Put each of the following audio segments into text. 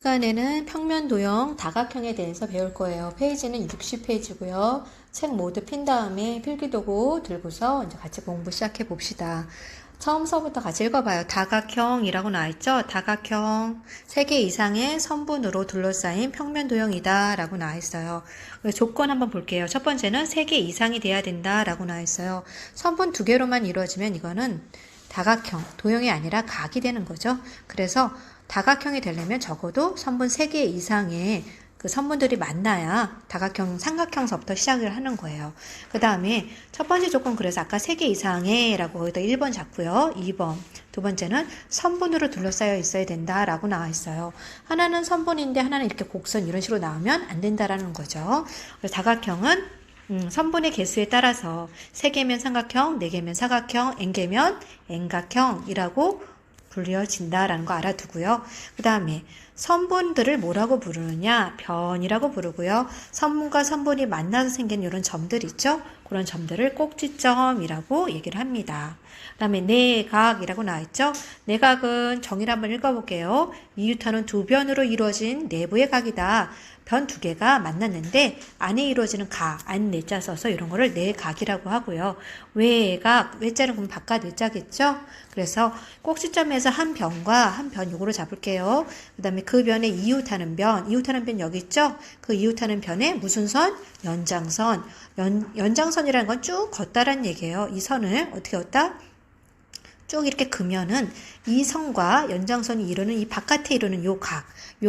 시간에는 평면 도형 다각형에 대해서 배울 거예요. 페이지는 60페이지고요. 책 모두 핀 다음에 필기도구 들고서 이제 같이 공부 시작해 봅시다. 처음서부터 같이 읽어봐요. 다각형이라고 나와있죠? 다각형 3개 이상의 선분으로 둘러싸인 평면 도형이다 라고 나와있어요. 조건 한번 볼게요. 첫 번째는 3개 이상이 돼야 된다 라고 나와있어요. 선분 2개로만 이루어지면 이거는 다각형, 도형이 아니라 각이 되는 거죠. 그래서 다각형이 되려면 적어도 선분 3개 이상의 그 선분들이 만나야 다각형, 삼각형서부터 시작을 하는 거예요. 그 다음에 첫 번째 조건, 그래서 아까 3개 이상의 라고 거기다 1번 잡고요. 2번. 두 번째는 선분으로 둘러싸여 있어야 된다 라고 나와 있어요. 하나는 선분인데 하나는 이렇게 곡선 이런 식으로 나오면 안 된다라는 거죠. 그래서 다각형은 선분의 개수에 따라서 3개면 삼각형, 4개면 사각형, n개면 n각형이라고 불려진다라는 거 알아두고요. 그 다음에 선분들을 뭐라고 부르느냐? 변이라고 부르고요. 선분과 선분이 만나서 생긴 이런 점들 있죠? 그런 점들을 꼭지점이라고 얘기를 합니다. 그 다음에 내각이라고 나와있죠? 내각은 정의를 한번 읽어볼게요. 이유타는 두 변으로 이루어진 내부의 각이다. 변 2개가 만났는데 안에 이루어지는 각, 안 내자 써서 이런 거를 내각이라고 하고요. 외각, 외자는 그럼 바깥 외자겠죠? 그래서 꼭지점에서 한 변과 한 변 요거로 잡을게요. 그 다음에 그 변에 이웃하는 변, 이웃하는 변 여기 있죠? 그 이웃하는 변에 무슨 선? 연장선. 연장선이라는 건 쭉 걷다라는 얘기예요. 이 선을 어떻게 걷다? 쭉 이렇게 그면은 이 선과 연장선이 이루는 이 바깥에 이루는 요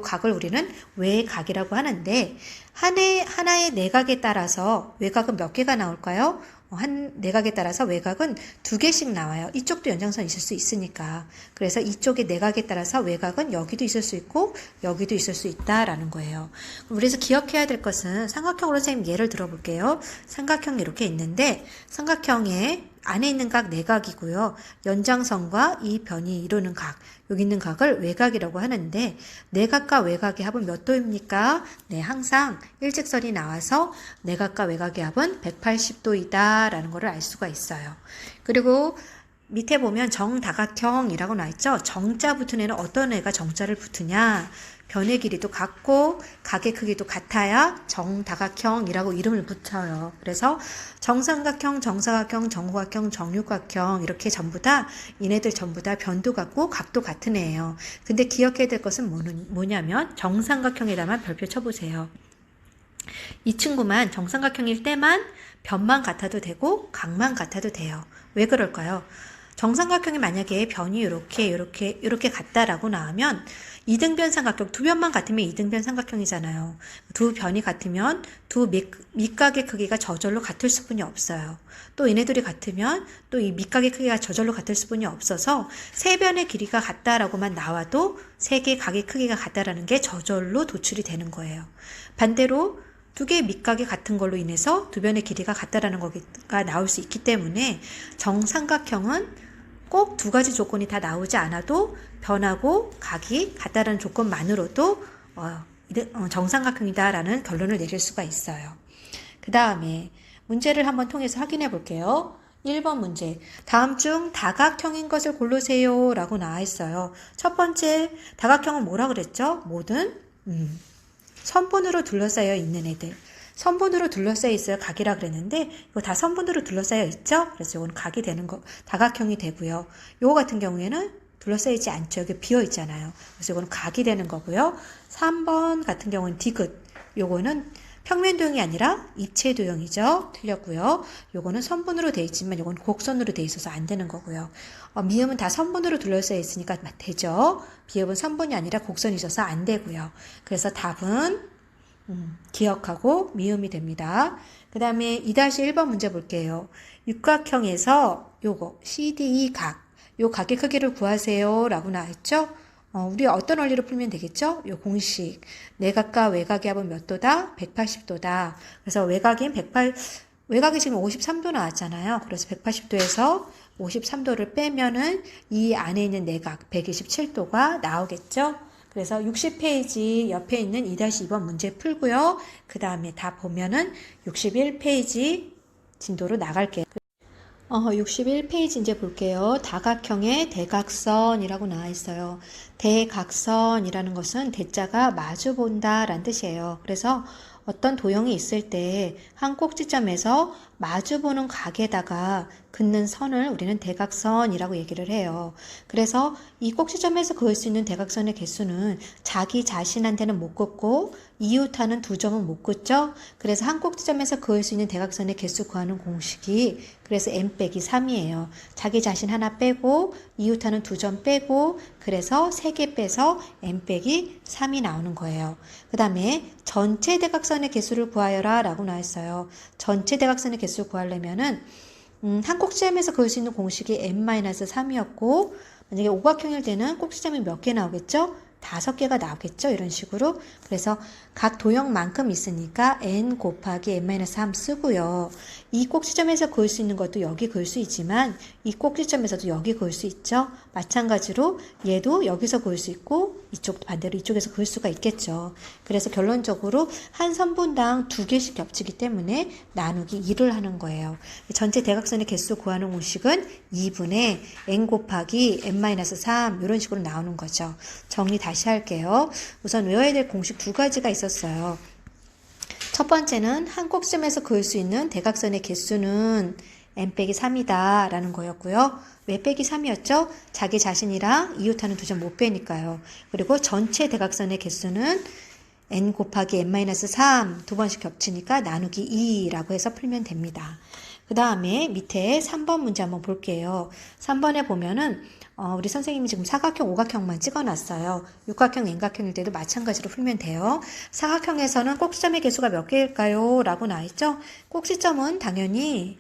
각을 우리는 외각이라고 하는데 하나의 내각에 따라서 외각은 몇 개가 나올까요? 한 내각에 따라서 외각은 2개씩 나와요. 이쪽도 연장선 있을 수 있으니까. 그래서 이쪽의 내각에 따라서 외각은 여기도 있을 수 있고 여기도 있을 수 있다라는 거예요. 그래서 기억해야 될 것은 삼각형으로 선생님 예를 들어볼게요. 삼각형이 이렇게 있는데 삼각형에 안에 있는 각 내각이고요. 연장선과 이 변이 이루는 각, 여기 있는 각을 외각이라고 하는데 내각과 외각의 합은 몇 도입니까? 네, 항상 일직선이 나와서 내각과 외각의 합은 180도이다 라는 것을 알 수가 있어요. 그리고 밑에 보면 정다각형이라고 나와있죠? 정자 붙은 애는 어떤 애가 정자를 붙으냐? 변의 길이도 같고 각의 크기도 같아야 정다각형이라고 이름을 붙여요. 그래서 정삼각형, 정사각형, 정호각형, 정육각형 이렇게 전부 다 얘네들 전부 다 변도 같고 각도 같은 애예요. 근데 기억해야 될 것은 뭐냐면 정삼각형에다만 별표 쳐보세요. 이 친구만 정삼각형일 때만 변만 같아도 되고 각만 같아도 돼요. 왜 그럴까요? 정삼각형이 만약에 변이 이렇게 같다라고 나오면 이등변 삼각형, 두 변만 같으면 이등변 삼각형이잖아요. 두 변이 같으면 두 밑각의 크기가 저절로 같을 수뿐이 없어요. 또 얘네들이 같으면 또 이 밑각의 크기가 저절로 같을 수뿐이 없어서 세 변의 길이가 같다라고만 나와도 세 개의 각의 크기가 같다라는 게 저절로 도출이 되는 거예요. 반대로 두 개의 밑각이 같은 걸로 인해서 두 변의 길이가 같다라는 거가 나올 수 있기 때문에 정삼각형은 꼭 2가지 조건이 다 나오지 않아도 변하고 각이 같다라는 조건만으로도 정삼각형이다라는 결론을 내릴 수가 있어요. 그 다음에 문제를 한번 통해서 확인해 볼게요. 1번 문제. 다음 중 다각형인 것을 고르세요 라고 나와 있어요. 첫 번째 다각형은 뭐라 그랬죠? 모든 선분으로 둘러싸여 있는 애들. 선분으로 둘러싸여 있어요. 각이라 그랬는데 이거 다 선분으로 둘러싸여 있죠? 그래서 이건 각이 되는 거, 다각형이 되고요. 이거 같은 경우에는 둘러싸이지 않죠. 여기 비어 있잖아요. 그래서 이거는 각이 되는 거고요. 3번 같은 경우는 디귿. 요거는 평면 도형이 아니라 입체 도형이죠. 틀렸고요. 요거는 선분으로 되어 있지만 요건 곡선으로 되어 있어서 안 되는 거고요. 미음은 다 선분으로 둘러싸여 있으니까 되죠. 비읍은 선분이 아니라 곡선이 있어서 안 되고요. 그래서 답은 기억하고 미음이 됩니다. 그 다음에 2-1번 문제 볼게요. 육각형에서 요거 CDE 각, 요 각의 크기를 구하세요 라고 나와있죠. 우리 어떤 원리로 풀면 되겠죠? 요 공식. 내각과 외각의 합은 몇 도다? 180도다. 그래서 외각이 지금 53도 나왔잖아요. 그래서 180도에서 53도를 빼면은 이 안에 있는 내각 127도가 나오겠죠? 그래서 60페이지 옆에 있는 2-2번 문제 풀고요. 그 다음에 다 보면은 61페이지 진도로 나갈게요. 61페이지 이제 볼게요. 다각형의 대각선이라고 나와 있어요. 대각선이라는 것은 대자가 마주 본다라는 뜻이에요. 그래서 어떤 도형이 있을 때 한 꼭지점에서 마주 보는 각에다가 긋는 선을 우리는 대각선이라고 얘기를 해요. 그래서 이 꼭지점에서 그을 수 있는 대각선의 개수는 자기 자신한테는 못 긋고 이웃하는 두 점은 못 긋죠. 그래서 한 꼭지점에서 그을 수 있는 대각선의 개수 구하는 공식이 그래서 n-3이에요. 자기 자신 하나 빼고 이웃하는 두 점 빼고 그래서 3개 빼서 n-3이 나오는 거예요. 그 다음에 전체 대각선의 개수를 구하여라 라고 나와 있어요. 전체 대각선의 개수를 구하려면은 한 꼭지점에서 그을 수 있는 공식이 n-3이었고 만약에 오각형일 때는 꼭지점이 몇 개 나오겠죠? 5개가 나오겠죠? 이런 식으로. 그래서 각 도형만큼 있으니까 n 곱하기 n-3 쓰고요. 이 꼭지점에서 그을 수 있는 것도 여기 그을 수 있지만 이 꼭지점에서도 여기 그을 수 있죠. 마찬가지로 얘도 여기서 그을 수 있고 이쪽도 반대로 이쪽에서 그을 수가 있겠죠. 그래서 결론적으로 한 선분당 2개씩 겹치기 때문에 나누기 2를 하는 거예요. 전체 대각선의 개수 구하는 공식은 2분의 n 곱하기 n-3 이런 식으로 나오는 거죠. 정리 다시 할게요. 우선 외워야 될 공식 2가지가 있었어요. 첫 번째는 한 꼭지점에서 그을 수 있는 대각선의 개수는 n-3이다 라는 거였고요. 왜 빼기 3이었죠? 자기 자신이랑 이웃하는 두 점 못 빼니까요. 그리고 전체 대각선의 개수는 n 곱하기 n-3 두 번씩 겹치니까 나누기 2라고 해서 풀면 됩니다. 그 다음에 밑에 3번 문제 한번 볼게요. 3번에 보면은 우리 선생님이 지금 사각형, 오각형만 찍어놨어요. 육각형, N각형일 때도 마찬가지로 풀면 돼요. 사각형에서는 꼭지점의 개수가 몇 개일까요? 라고 나와있죠? 꼭지점은 당연히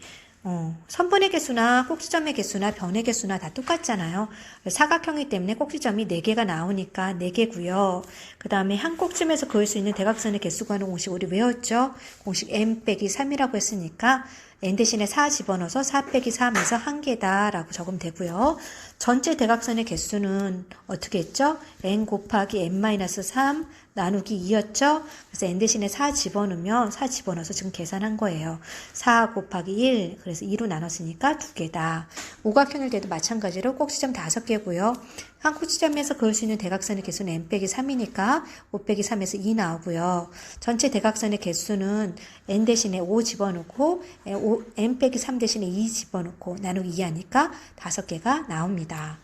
선분의 개수나 꼭지점의 개수나 변의 개수나 다 똑같잖아요. 사각형이기 때문에 꼭지점이 4개가 나오니까 4개고요. 그 다음에 한 꼭지점에서 그을 수 있는 대각선의 개수 구하는 공식 우리 외웠죠? 공식 n-3이라고 했으니까 n 대신에 4 집어넣어서 4 빼기 3에서 1개다 라고 적으면 되고요. 전체 대각선의 개수는 어떻게 했죠? n 곱하기 n-3 나누기 2였죠? 그래서 n 대신에 4 집어넣으면 4 집어넣어서 지금 계산한 거예요. 4 곱하기 1 그래서 2로 나눴으니까 2개다. 오각형일 때도 마찬가지로 꼭지점 5개고요. 한 꼭지점에서 그을 수 있는 대각선의 개수는 n-3이니까 5 빼기 3에서 2 나오고요. 전체 대각선의 개수는 n 대신에 5 집어넣고 n-3 대신에 2 집어넣고 나누기 2 하니까 5개가 나옵니다.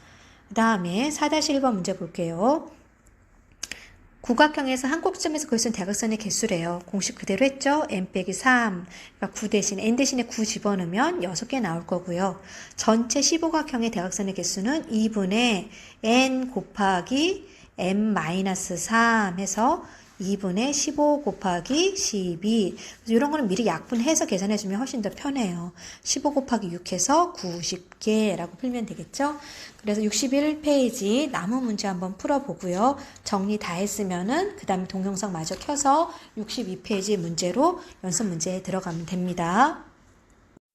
그 다음에 4-1번 문제 볼게요. 구각형에서 한 꼭지점에서 그을 수 있는 대각선의 개수래요. 공식 그대로 했죠? n-3, 그러니까 9 대신에 n 대신에 9 집어넣으면 6개 나올 거고요. 전체 15각형의 대각선의 개수는 2분의 n 곱하기 n-3 해서 2분의 15 곱하기 12. 이런 거는 미리 약분해서 계산해주면 훨씬 더 편해요. 15 곱하기 6 해서 90개라고 풀면 되겠죠? 그래서 61페이지 남은 문제 한번 풀어보고요. 정리 다 했으면은 그 다음에 동영상 마저 켜서 62페이지 문제로 연습 문제에 들어가면 됩니다.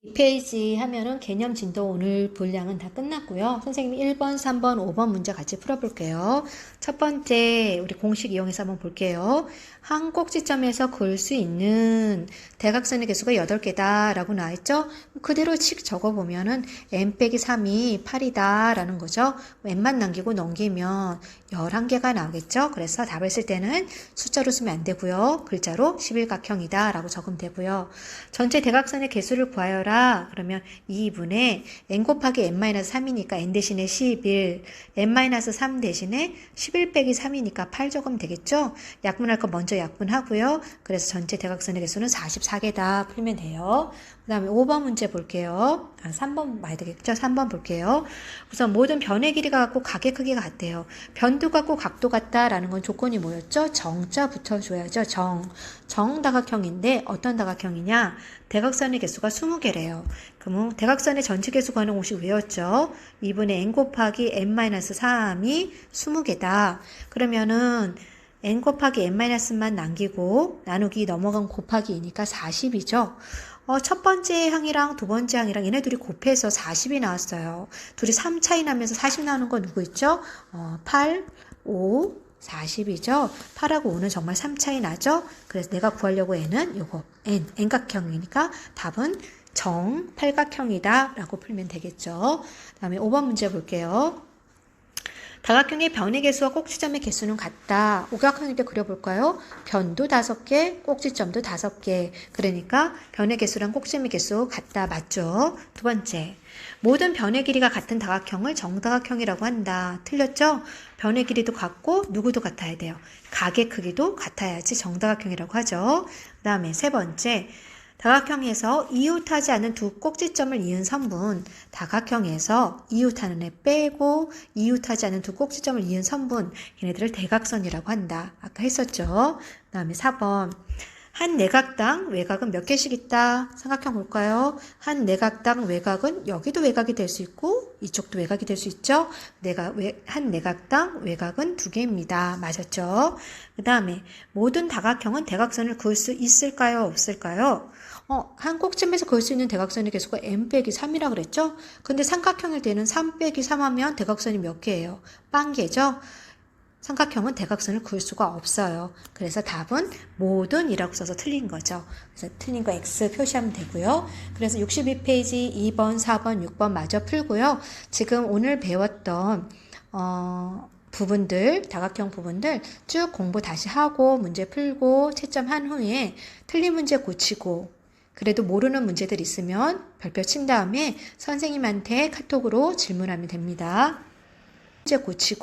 2페이지 하면은 개념 진도 오늘 분량은 다 끝났고요. 선생님이 1번, 3번, 5번 문제 같이 풀어볼게요. 첫 번째 우리 공식 이용해서 한번 볼게요. 한 꼭지점에서 그을 수 있는 대각선의 개수가 8개다 라고 나와있죠. 그대로 칙 적어보면은 n-3이 8이다 라는 거죠. n만 남기고 넘기면 11개가 나오겠죠. 그래서 답을 쓸 때는 숫자로 쓰면 안 되고요. 글자로 11각형이다 라고 적으면 되고요. 전체 대각선의 개수를 구하여라. 그러면 2분의 n 곱하기 n-3이니까 n 대신에 11, n-3 대신에 11 빼기 3이니까 8 적으면 되겠죠. 약분할 거 먼저 약분하고요. 그래서 전체 대각선의 개수는 44개다 풀면 돼요. 그 다음에 5번 문제 볼게요. 3번 봐야 되겠죠? 3번 볼게요. 우선 모든 변의 길이가 같고 각의 크기가 같대요. 변도 같고 각도 같다라는 건 조건이 뭐였죠? 정자 붙여줘야죠. 정다각형인데 어떤 다각형이냐? 대각선의 개수가 20개래요. 그럼 대각선의 전체 개수 구하는 공식 외웠죠? 2분의 n 곱하기 n-3이 20개다. 그러면은 n 곱하기 n-만 남기고 나누기 넘어간 곱하기 2니까 40이죠. 첫 번째 항이랑 두 번째 항이랑 얘네 둘이 곱해서 40이 나왔어요. 둘이 3 차이 나면서 40 나오는 거 누구 있죠? 8, 5, 40이죠. 8하고 5는 정말 3 차이 나죠? 그래서 내가 구하려고 n은 요거 n각형이니까 답은 정팔각형이다 라고 풀면 되겠죠. 다음에 5번 문제 볼게요. 다각형의 변의 개수와 꼭지점의 개수는 같다. 오각형일 때 그려볼까요? 변도 5개, 꼭지점도 5개. 그러니까 변의 개수랑 꼭지점의 개수 같다. 맞죠? 두 번째, 모든 변의 길이가 같은 다각형을 정다각형이라고 한다. 틀렸죠? 변의 길이도 같고 누구도 같아야 돼요. 각의 크기도 같아야지 정다각형이라고 하죠. 그 다음에 세 번째, 다각형에서 이웃하지 않은 두 꼭지점을 이은 선분, 다각형에서 이웃하는 애 빼고 이웃하지 않은 두 꼭지점을 이은 선분, 얘네들을 대각선이라고 한다. 아까 했었죠. 그 다음에 4번, 한 내각당 외곽은 몇 개씩 있다. 삼각형 볼까요? 한 내각당 외곽은 여기도 외곽이 될 수 있고 이쪽도 외곽이 될 수 있죠. 한 내각당 외곽은 2개입니다. 맞았죠? 그 다음에 모든 다각형은 대각선을 그을 수 있을까요? 없을까요? 한 꼭지점에서 그을 수 있는 대각선의 개수가 n-3이라 그랬죠? 근데 삼각형일 때는 3-3 하면 대각선이 몇 개예요? 빵개죠? 삼각형은 대각선을 그을 수가 없어요. 그래서 답은 모든이라고 써서 틀린 거죠. 그래서 틀린 거 X 표시하면 되고요. 그래서 62페이지 2번, 4번, 6번 마저 풀고요. 지금 오늘 배웠던 부분들, 다각형 부분들 쭉 공부 다시 하고 문제 풀고 채점한 후에 틀린 문제 고치고 그래도 모르는 문제들 있으면 별표 친 다음에 선생님한테 카톡으로 질문하면 됩니다. 문제 고치고